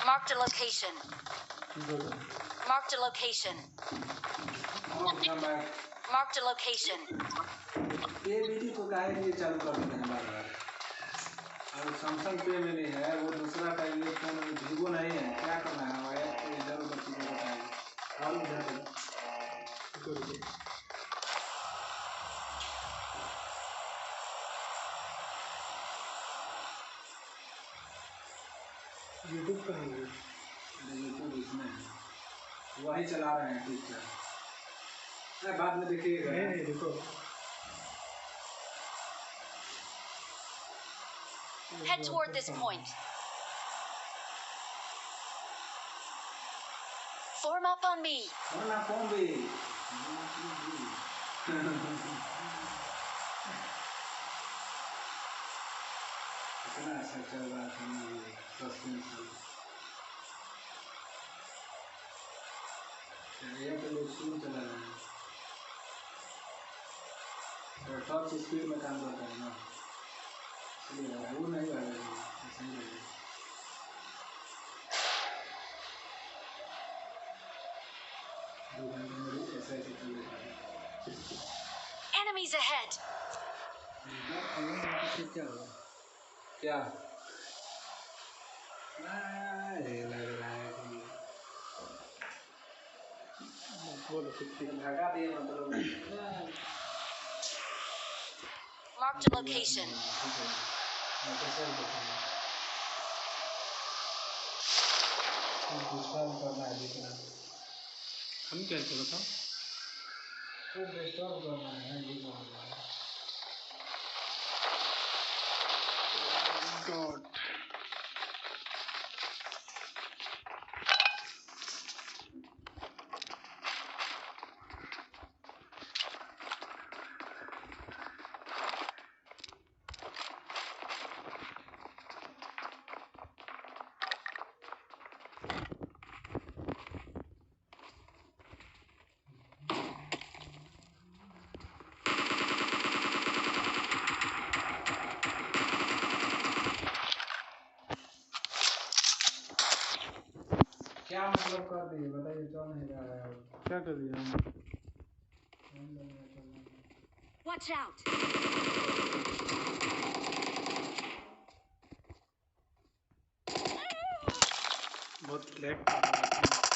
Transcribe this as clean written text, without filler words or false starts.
Marked a location. Marked a location. Marked a location. ये video को काहे लिए चालू कर देते हैं बार-बार? और सैमसंग पे में नहीं है, वो दूसरा का ये फोन वीवो नहीं है, क्या करना है? वो ऐप को इधर उधर चीजें बताइए। और इधर यूट्यूब कहाँ है? यूट्यूब इसमें है, वही चला रहे हैं टीचर। बाद में देखिएगा। नहीं देखो। Head toward this point. Form up on me. Form up on me. कितना अच्छा चल रहा था ये सस्पेंस। ये तो लोग स्लो चला रहे हैं। तो टॉप स्पीड में काम करता है ना, इसलिए वो नहीं कर रहे हैं, ऐसे ही कर रहे हैं। Enemies ahead. क्या? ये लग रहा है कि बोलो कुछ भगा दिए मतलब। Marked a location. हम कैसे बताओ? तो डिस्टर्ब करना है ये बोलना है। God. क्या मतलब कर दिए बताइए, क्यों नहीं जा रहा है? क्या कर दिया हम? Watch out. बहुत लैग कर रहा है।